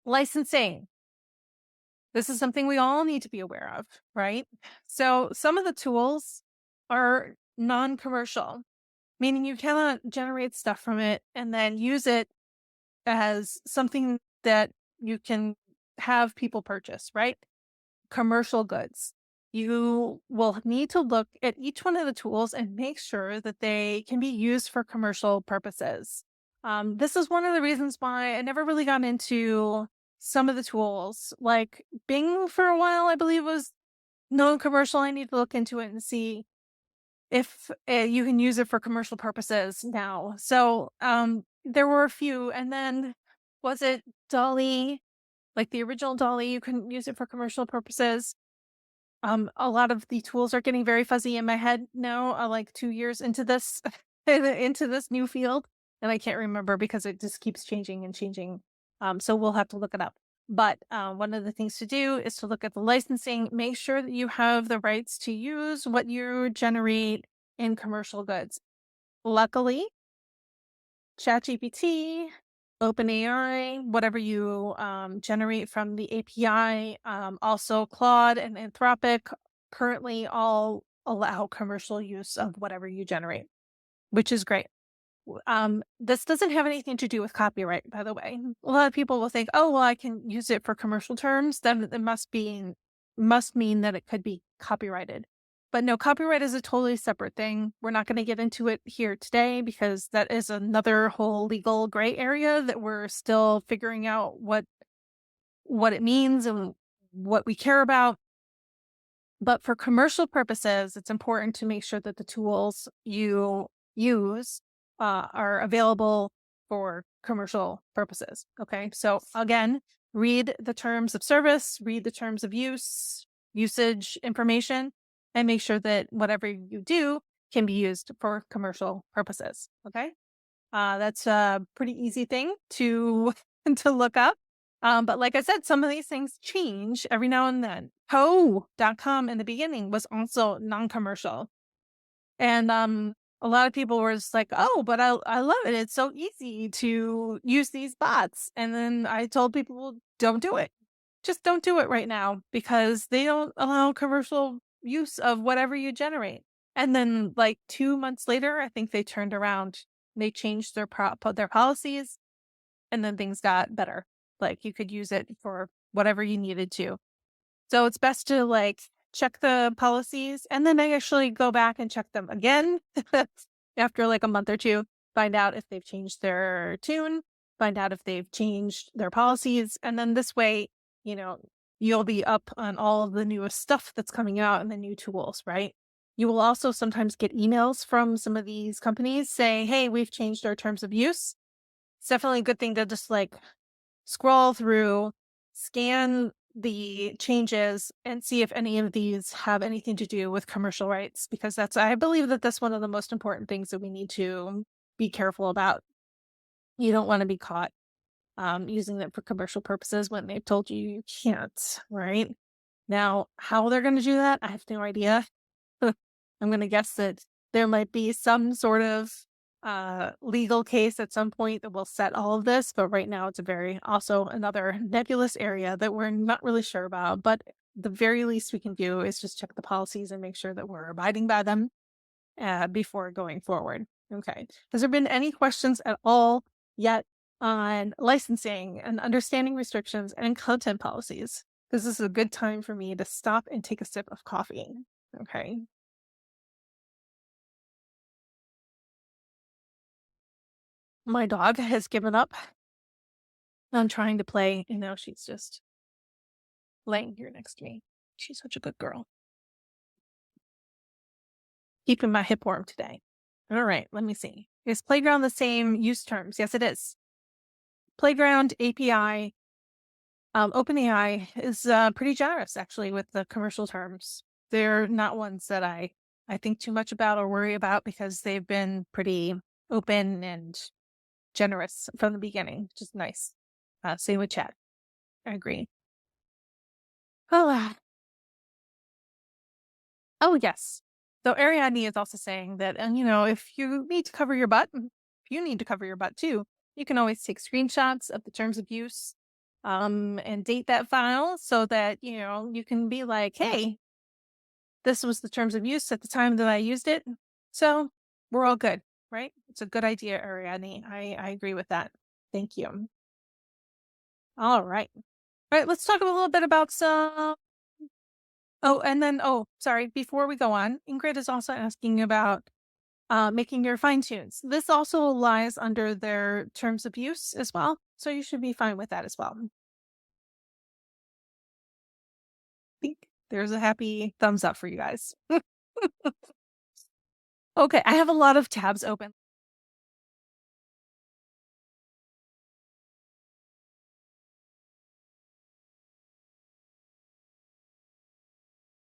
Licensing. This is something we all need to be aware of, right? So some of the tools are non-commercial, meaning you cannot generate stuff from it and then use it as something that you can have people purchase, right? Commercial goods. You will need to look at each one of the tools and make sure that they can be used for commercial purposes. This is one of the reasons why I never really got into some of the tools. Like Bing for a while, I believe was non-commercial. I need to look into it and see if you can use it for commercial purposes now. So there were a few, and then was it Dolly? Like the original Dolly, you couldn't use it for commercial purposes. A lot of the tools are getting very fuzzy in my head now, like 2 years into this into this new field, and I can't remember because it just keeps changing and changing. So we'll have to look it up. But one of the things to do is to look at the licensing, make sure that you have the rights to use what you generate in commercial goods. Luckily, ChatGPT, OpenAI, whatever you generate from the API, also Claude and Anthropic currently all allow commercial use of whatever you generate, which is great. This doesn't have anything to do with copyright, by the way. A lot of people will think, oh, well, I can use it for commercial terms. Then it must mean that it could be copyrighted. But no, copyright is a totally separate thing. We're not going to get into it here today because that is another whole legal gray area that we're still figuring out what it means and what we care about. But for commercial purposes, it's important to make sure that the tools you use are available for commercial purposes. Okay, so again, read the terms of service, read the terms of usage information, and make sure that whatever you do can be used for commercial purposes. Okay, that's a pretty easy thing to to look up. But like I said, some of these things change every now and then. Ho.com in the beginning was also non-commercial. And a lot of people were just like, oh, but I love it. It's so easy to use these bots. And then I told people, well, don't do it. Just don't do it right now because they don't allow commercial use of whatever you generate. And then like 2 months later, I think they turned around. They changed their policies and then things got better. Like you could use it for whatever you needed to. So it's best to like check the policies and then I actually go back and check them again after like a month or two, find out if they've changed their tune, find out if they've changed their policies. And then this way, you know, you'll be up on all of the newest stuff that's coming out and the new tools, right? You will also sometimes get emails from some of these companies saying, hey, we've changed our terms of use. It's definitely a good thing to just like scroll through, scan the changes and see if any of these have anything to do with commercial rights, because I believe that's one of the most important things that we need to be careful about. You don't want to be caught using them for commercial purposes when they've told you can't, right? Now, how they're going to do that, I have no idea. I'm going to guess that there might be some sort of legal case at some point that will set all of this, but right now it's also another nebulous area that we're not really sure about. But the very least we can do is just check the policies and make sure that we're abiding by them before going forward. Okay. Has there been any questions at all yet on licensing and understanding restrictions and content policies? This is a good time for me to stop and take a sip of coffee. Okay. My dog has given up on trying to play, and now she's just laying here next to me. She's such a good girl. Keeping my hip warm today. All right, let me see. Is Playground the same use terms? Yes, it is. Playground API, OpenAI is pretty generous actually with the commercial terms. They're not ones that I think too much about or worry about because they've been pretty open and generous from the beginning, which is nice. Same with chat. I agree. Oh, yes. So Ariadne is also saying that, and if you need to cover your butt, if you need to cover your butt too, you can always take screenshots of the terms of use and date that file so that, you can be like, "Hey, this was the terms of use at the time that I used it. So we're all good," right? It's a good idea, Ariadne. I agree with that. Thank you. All right. All right, let's talk a little bit about some. Oh, and then, sorry, before we go on, Ingrid is also asking about making your fine tunes. This also lies under their terms of use as well. So you should be fine with that as well. Think there's a happy thumbs up for you guys. Okay, I have a lot of tabs open.